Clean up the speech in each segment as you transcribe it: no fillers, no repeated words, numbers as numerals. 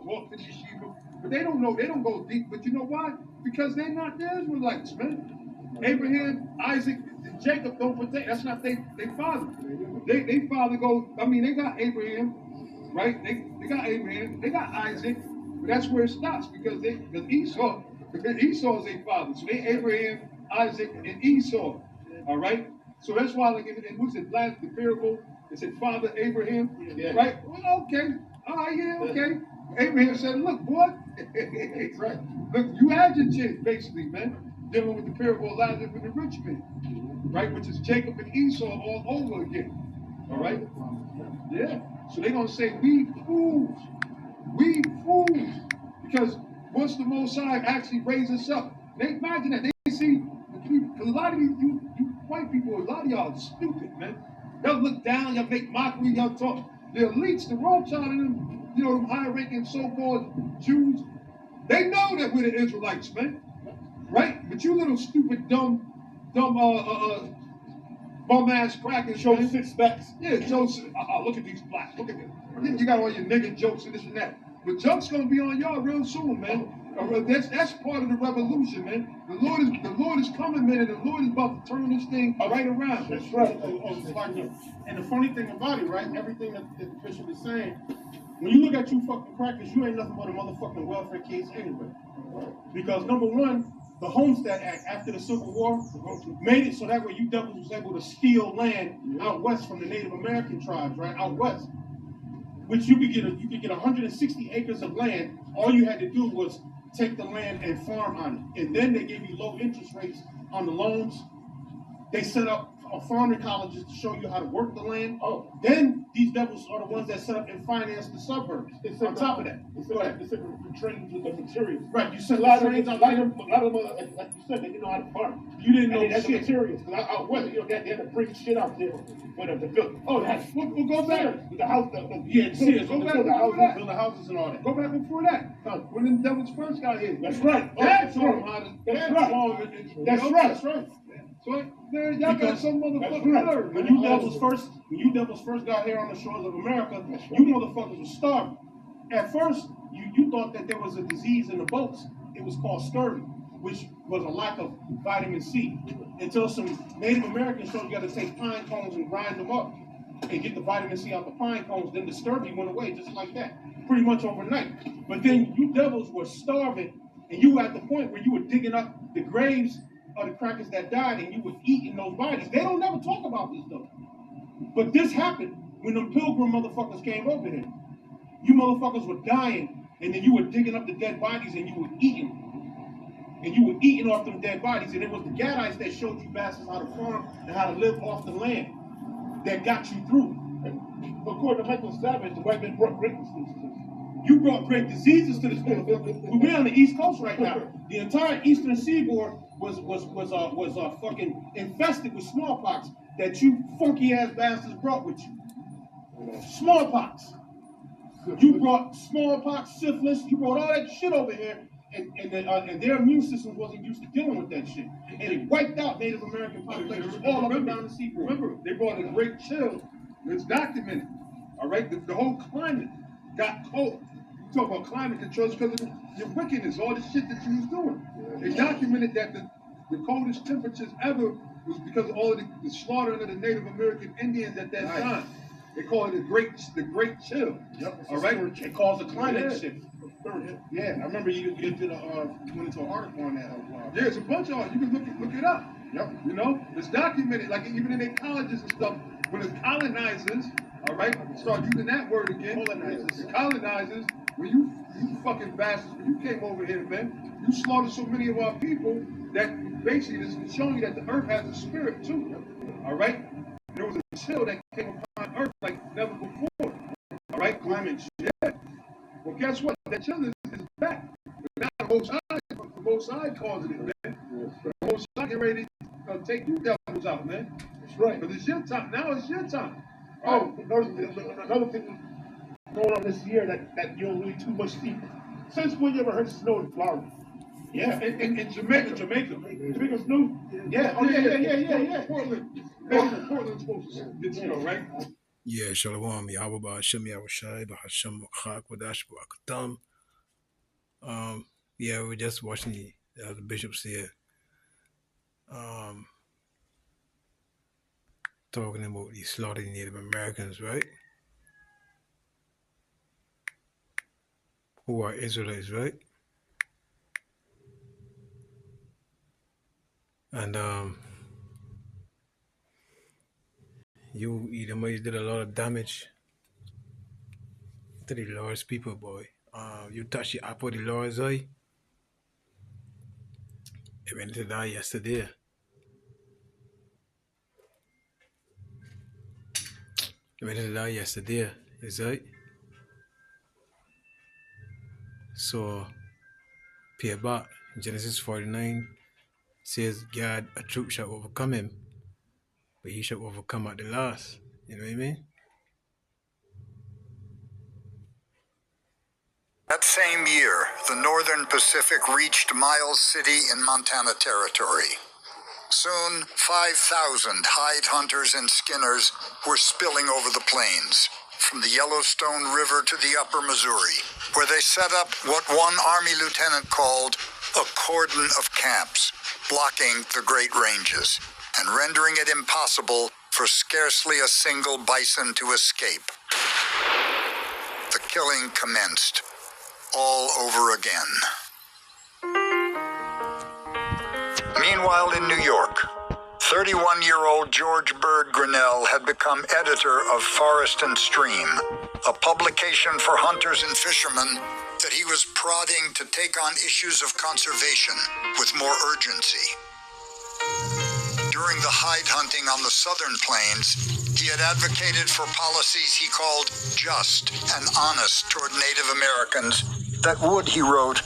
walk to the yeshiva, but they don't know. They don't go deep. But you know why? Because they're not the Israelites, man. Abraham, Isaac, Jacob don't protect. That's not their father. They father goes. I mean, they got Abraham, right? They got Abraham. They got Isaac. But that's where it stops because Esau is their father. So they Abraham, Isaac, and Esau. All right. So that's why, like, it was it last the parable. It said Father Abraham, right? Well, okay. All right, yeah, okay. Abraham said, "Look, boy, right. Look, you had your chance, basically, man. Dealing with the parable of Lazarus and the rich man, right? Which is Jacob and Esau all over again. All right? Yeah. So they're gonna say, we fools, because once the Most High actually raises us up, they imagine that they see a lot of you white people, a lot of y'all are stupid, man. Y'all look down, y'all make mockery, y'all talk. The elites, the Rothschild and them, them high-ranking so-called Jews, they know that we're the Israelites, man. Right? But you little stupid, dumb, bum-ass crackers. Show 6 backs. Yeah, look at these blacks. Look at them. You got all your nigga jokes and this and that. But jokes gonna be on y'all real soon, man. That's part of the revolution, man. The Lord is coming, man, and the Lord is about to turn this thing right around. That's right. And the funny thing about it, right? Everything that the bishop is saying, when you look at you fucking crackers, you ain't nothing but a motherfucking welfare case anyway. Because number one, the Homestead Act after the Civil War made it so that way you devils was able to steal land out west from the Native American tribes, right? Out west. Which you could get 160 acres of land. All you had to do was take the land and farm on it. And then they gave you low interest rates on the loans. They set up farming colleges to show you how to work the land. Then these devils are the ones that set up and finance the suburbs. On top of that, they said the trains with the materials. Right, you sent a lot of trains them, out like you said, they didn't know how to farm. You didn't know the shit. materials. Because out west, they had to bring shit out there for them to build. We'll go back with the house. Go back build the houses and all that. Go back before that. When the devils first got here. That's right. That's right. So man, y'all got some motherfucking nerve. When you devils first got here on the shores of America, you motherfuckers were starving. At first, you thought that there was a disease in the boats. It was called scurvy, which was a lack of vitamin C. Until some Native Americans showed you got to take pine cones and grind them up and get the vitamin C out the pine cones. Then the scurvy went away just like that, pretty much overnight. But then you devils were starving, and you were at the point where you were digging up the graves of the crackers that died, and you were eating those bodies. They don't never talk about this though. But this happened when them pilgrim motherfuckers came over here. You motherfuckers were dying, and then you were digging up the dead bodies, and you were eating. And you were eating off them dead bodies, and it was the Gadites that showed you bastards how to farm and how to live off the land that got you through. According to Michael Savage, the white men brought great diseases. You brought great diseases to this country. We're on the East Coast right now. The entire eastern seaboard was fucking infested with smallpox that you funky ass bastards brought with you. Smallpox. You brought smallpox, syphilis. You brought all that shit over here, and their immune system wasn't used to dealing with that shit, and it wiped out Native American populations all up and down the seaboard. Remember, they brought a great chill. It's documented. All right, the whole climate got cold. You talk about climate controls because of your wickedness, all the shit that you was doing. They documented that the coldest temperatures ever was because of all of the slaughtering of the Native American Indians at that time. They call it the Great Chill. Yep. All right. It caused a climate shift. Yeah, I remember you went into an article on that. Yeah, it's a bunch of you can look it up. Yep. You know, it's documented. Like even in their colleges and stuff, when the colonizers, all right, start using that word again. Colonizers. When you fucking bastards, when you came over here, man, you slaughtered so many of our people that basically this is showing you that the earth has a spirit too. All right. There was a chill that came upon earth like never before. All right, climate shit. Yeah. Well, guess what? That chill is back. But now the Most High causing it, man. The Most High getting ready to take you devils out, man. That's right. But it's your time. Now it's your time. Oh, another thing going on this year that you don't really too much see. Since when you ever heard snow in Florida? Yeah, in Jamaica. Jamaica's new. Yeah. Oh yeah. Portland's supposed to get snow, right? Yeah, Shalom, Yahweh Ba'Hashem Yahushai Ba'Hashem Chak Wadash Ba'akatam. Yeah, we're just watching the bishops here, um, talking about the slaughtering Native Americans, right? Who are Israelites, right? And you Edomites did a lot of damage to the Lord's people, boy. You touch the apple of the Lord's eye. It went to die yesterday. It went to die yesterday, is right? So, pay back. Genesis 49 says, God, a troop shall overcome him, but he shall overcome at the last. You know what I mean? That same year, the Northern Pacific reached Miles City in Montana Territory. Soon, 5,000 hide hunters and skinners were spilling over the plains, from the Yellowstone River to the upper Missouri, where they set up what one Army lieutenant called a cordon of camps, blocking the Great Ranges and rendering it impossible for scarcely a single bison to escape. The killing commenced all over again. Meanwhile, in New York, 31-year-old George Bird Grinnell had become editor of Forest and Stream, a publication for hunters and fishermen that he was prodding to take on issues of conservation with more urgency. During the hide hunting on the southern plains, he had advocated for policies he called just and honest toward Native Americans that would, he wrote,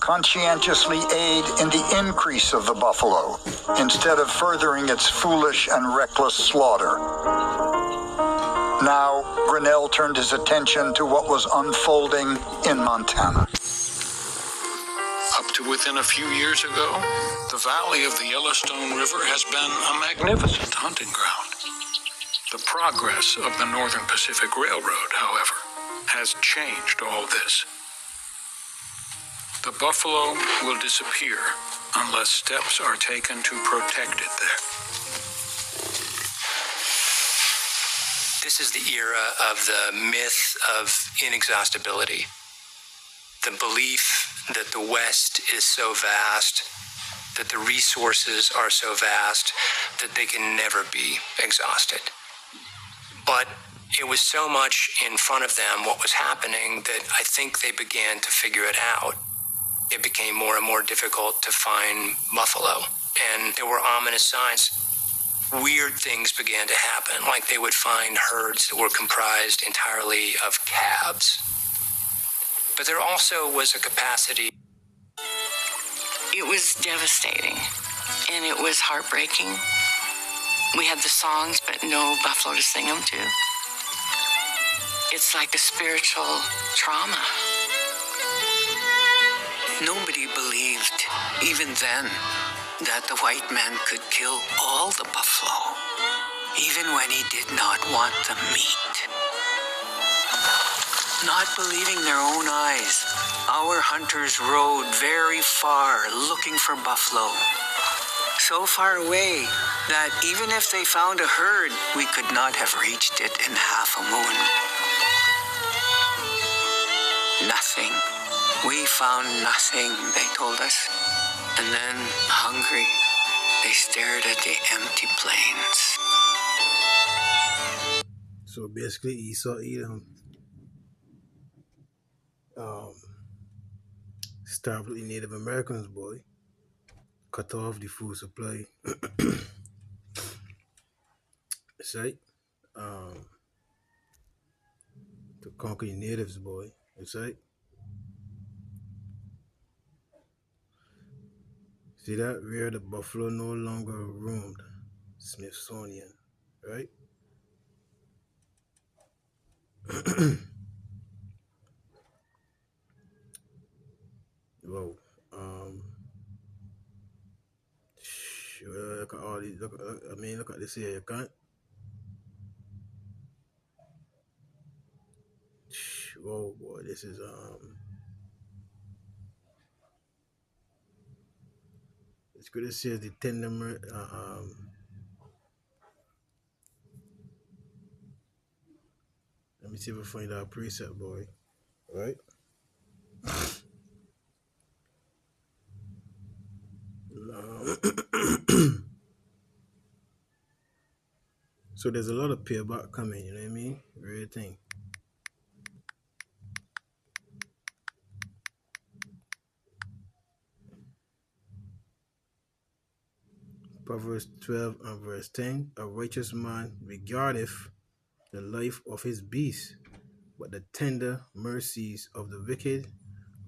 conscientiously aid in the increase of the buffalo instead of furthering its foolish and reckless slaughter. Now, Grinnell turned his attention to what was unfolding in Montana. Up to within a few years ago, the valley of the Yellowstone River has been a magnificent hunting ground. The progress of the Northern Pacific Railroad, however, has changed all this. The buffalo will disappear unless steps are taken to protect it there. This is the era of the myth of inexhaustibility. The belief that the West is so vast, that the resources are so vast, that they can never be exhausted. But it was so much in front of them what was happening that I think they began to figure it out. It became more and more difficult to find buffalo, and there were ominous signs. Weird things began to happen, like they would find herds that were comprised entirely of calves. But there also was a capacity. It was devastating, and it was heartbreaking. We had the songs, but no buffalo to sing them to. It's like a spiritual trauma. Nobody believed, even then, that the white man could kill all the buffalo, even when he did not want the meat. Not believing their own eyes, our hunters rode very far looking for buffalo. So far away that even if they found a herd, we could not have reached it in half a moon. Nothing. We found nothing, they told us. And then, hungry, they stared at the empty plains. So basically, Esau Edom starved the Native Americans, boy. Cut off the food supply. That's right. To conquer the natives, boy. That's right. See that? Where the buffalo no longer roamed. Smithsonian, right? Whoa. Look at all these. Look at this here. You can't. Whoa, boy. This is It's good to see the tender. Let me see if I find our preset, boy. Right? So there's a lot of payback coming, you know what I mean? Real thing. Proverbs 12 and verse 10. A righteous man regardeth the life of his beast, but the tender mercies of the wicked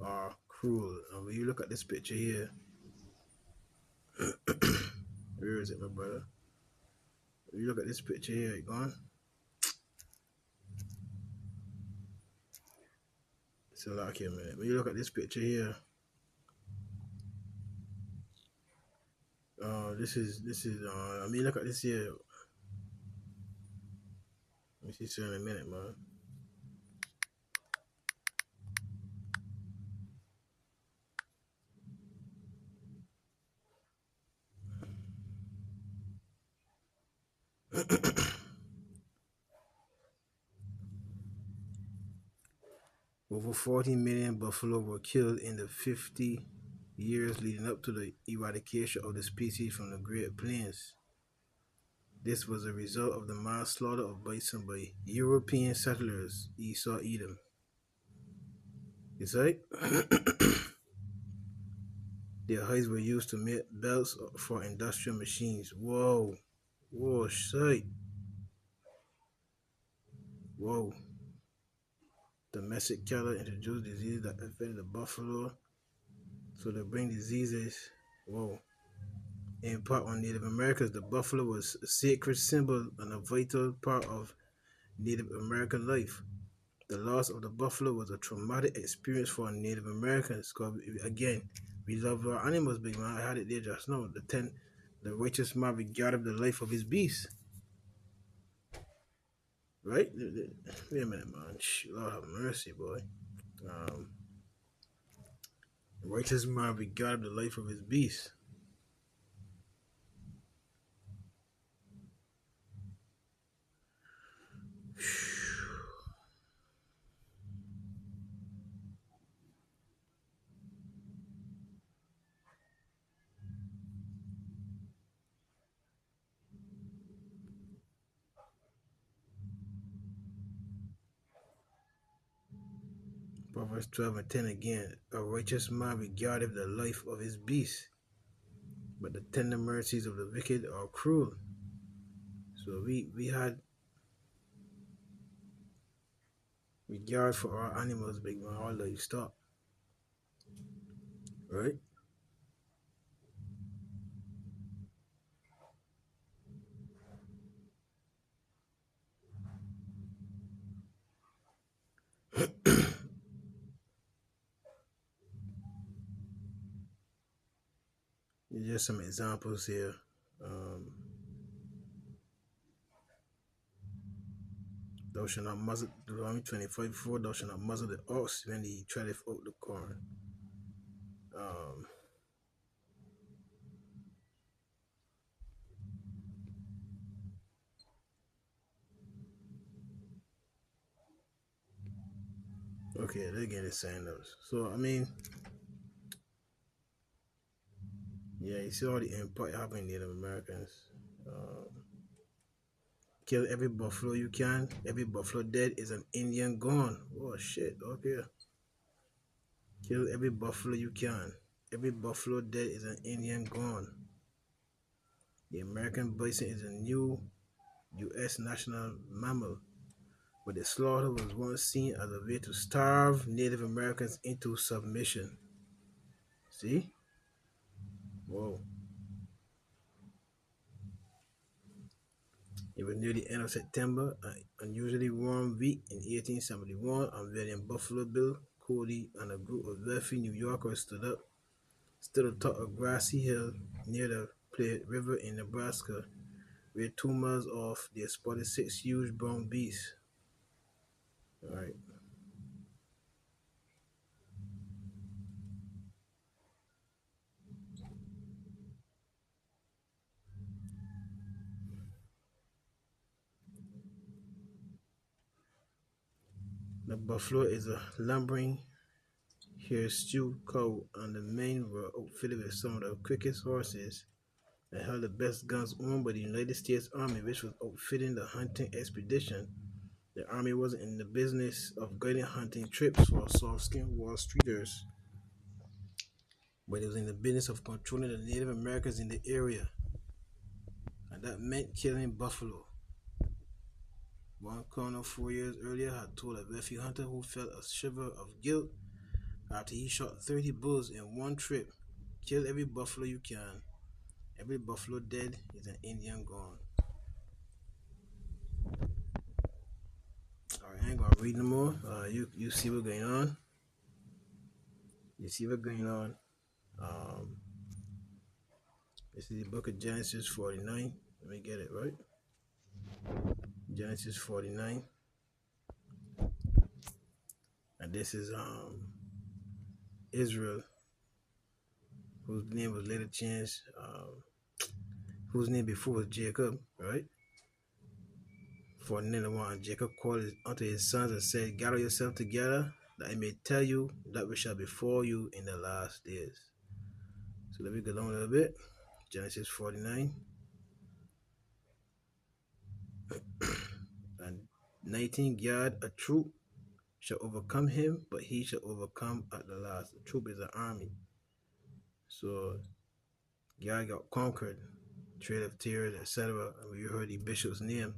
are cruel. And when you look at this picture here, where is it, my brother? When you look at this picture here, it gone? It's a lot here, man. When you look at this picture here, this is I mean, look at this here. Let me see this in a minute, man. Over 40 million buffalo were killed in the 50 years leading up to the eradication of the species from the Great Plains. This was a result of the mass slaughter of bison by European settlers, Esau Edom. You see? Their hides were used to make belts for industrial machines. Whoa. Whoa, sight. Whoa. Domestic cattle introduced diseases that affected the buffalo. So they bring diseases. Whoa. In part on Native Americans, the buffalo was a sacred symbol and a vital part of Native American life. The loss of the buffalo was a traumatic experience for Native Americans. Because again, we love our animals, big man. I had it there just now. The righteous man regarded the life of his beast. Right? Wait a minute, man. Lord have mercy, boy. The righteous man regarded the life of his beast. Proverbs 12 and 10 again. A righteous man regardeth the life of his beast, but the tender mercies of the wicked are cruel. So we had regard for our animals, big man, our livestock. Right? Just some examples here. Thou shalt not muzzle, Deuteronomy 25:4, thou shalt not muzzle the ox when he treadeth out the corn. Okay, they're getting saying those. So, I mean, yeah, you see all the impact happening in Native Americans. Kill every buffalo you can. Every buffalo dead is an Indian gone. Oh, shit, okay. Kill every buffalo you can. Every buffalo dead is an Indian gone. The American bison is a new U.S. national mammal, but the slaughter was once seen as a way to starve Native Americans into submission. See? Whoa. It was near the end of September, an unusually warm week in 1871, and William Buffalo Bill Cody and a group of wealthy New Yorkers stood atop a grassy hill near the Platte River in Nebraska, where 2 miles off they spotted 6 huge brown beasts. All right. buffalo is a lumbering, hair-stewed cow, and the men were outfitted with some of the quickest horses and held the best guns owned by the United States Army, which was outfitting the hunting expedition. The Army wasn't in the business of guiding hunting trips for soft-skinned Wall Streeters, but it was in the business of controlling the Native Americans in the area, and that meant killing buffalo. One colonel 4 years earlier had told a refuge hunter who felt a shiver of guilt after he shot 30 bulls in one trip, "Kill every buffalo you can. Every buffalo dead is an Indian gone." Alright, I ain't gonna read no more. You see what's going on. You see what's going on. This is the book of Genesis 49. Let me get it right. Genesis 49. And this is Israel, whose name was later changed, whose name before was Jacob, right? 49:1. Jacob called unto his sons and said, "Gather yourself together, that I may tell you that which shall befall you in the last days." So let me go down a little bit. Genesis 49 and 19. Gad, a troop, shall overcome him, but he shall overcome at the last. The troop is an army. So Gad got conquered, Trade of Tears, etc. And we heard the bishop's name.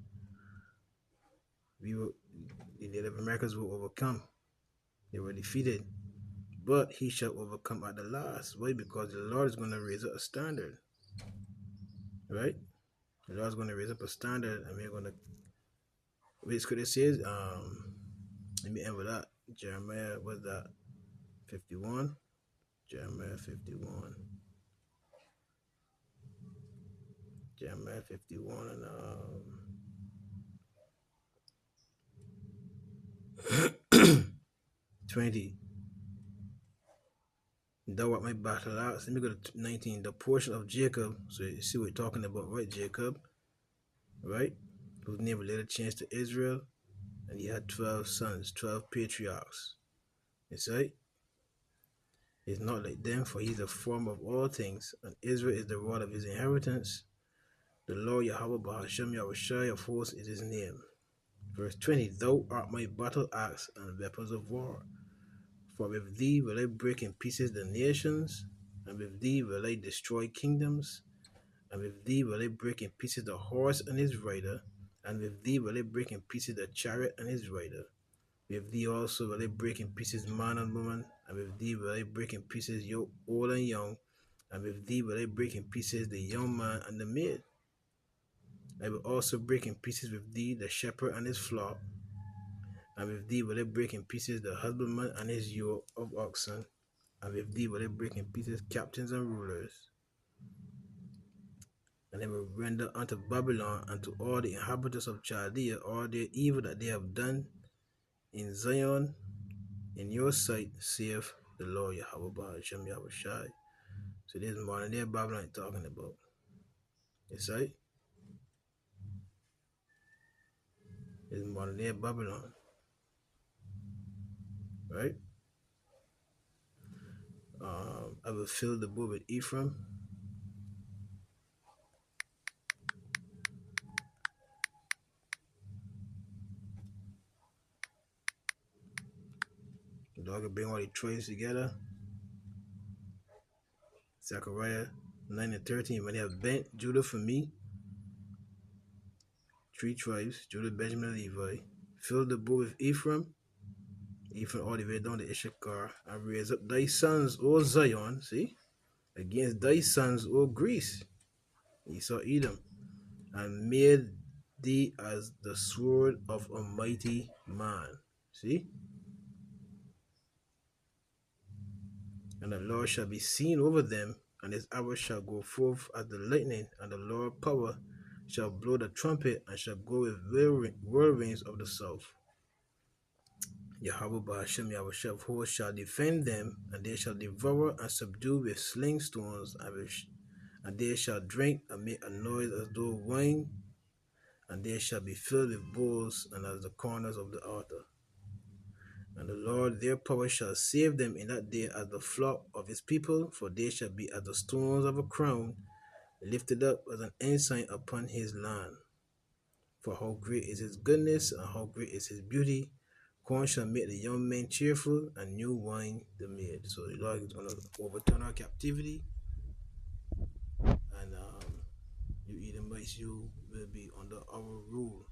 The Native Americans will overcome. They were defeated. But he shall overcome at the last. Why? Because the Lord is going to raise up a standard. Right? The Lord is going to raise up a standard, and we're going to. What scripture says? Let me end with that. Jeremiah, what's that? 51. Jeremiah 51. Jeremiah 51 and 20. Thou art my battle axe. Let me go to 19. The portion of Jacob. So you see what we're talking about, right? Jacob, right? Whose name was later changed to Israel. And he had 12 sons, 12 patriarchs. It's right? It's not like them, for he is the form of all things, and Israel is the rod of his inheritance. The Lord Yahweh Bahashem Yahushai of hosts is his name. Verse 20. Thou art my battle axe and weapons of war. For with thee will I break in pieces the nations, and with thee will I destroy kingdoms, and with thee will I break in pieces the horse and his rider, and with thee will I break in pieces the chariot and his rider. With thee also will I break in pieces man and woman, and with thee will I break in pieces old and young, and with thee will I break in pieces the young man and the maid. I will also break in pieces with thee the shepherd and his flock, and with thee will I break in pieces the husbandman and his yoke of oxen, and with thee will I break in pieces captains and rulers. And I will render unto Babylon and to all the inhabitants of Chaldea all their evil that they have done in Zion in your sight, saith the Lord Yahweh Bahashem Yahushai. So this is modern day Babylon talking about. It's right? This is modern day Babylon. Right? I will fill the book with Ephraim. The dog will bring all the tribes together. Zechariah 9 and 13. When they have bent Judah for me, 3 tribes, Judah, Benjamin, and Levi, fill the book with Ephraim all the way down to Issachar, and raise up thy sons, O Zion, see, against thy sons, O Greece, Esau, Edom, and made thee as the sword of a mighty man. See? And the Lord shall be seen over them, and his arrow shall go forth as the lightning, and the Lord power shall blow the trumpet, and shall go with whirlwinds of the south. Yahweh Bahashem Yahushua of hosts shall defend them, and they shall devour and subdue with sling stones, and they shall drink and make a noise as though wine, and they shall be filled with bowls and as the corners of the altar. And the Lord their power shall save them in that day as the flock of his people, for they shall be as the stones of a crown, lifted up as an ensign upon his land. For how great is his goodness, and how great is his beauty. Corn shall make the young men cheerful, and new wine the maid. So the Lord is going to overturn our captivity, and you Edomites, you will be under our rule.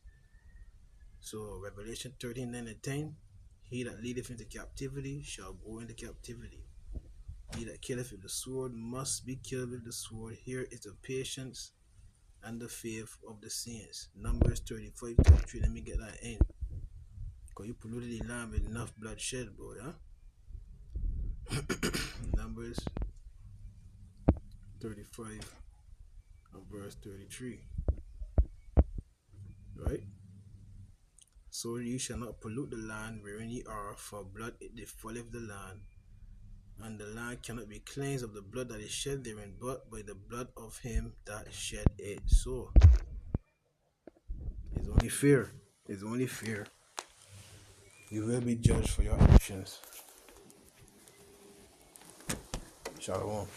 So Revelation 13:9-10, he that leadeth into captivity shall go into captivity. He that killeth with the sword must be killed with the sword. Here is the patience and the faith of the saints. Numbers 35:33. Let me get that in. Because you polluted the land with enough bloodshed, boy, huh? Numbers 35 and verse 33. Right? So ye shall not pollute the land wherein ye are, for blood it defileth the land, and the land cannot be cleansed of the blood that is shed therein, but by the blood of him that shed it. So it's only fair. It's only fair. You will be judged for your actions. Shalom.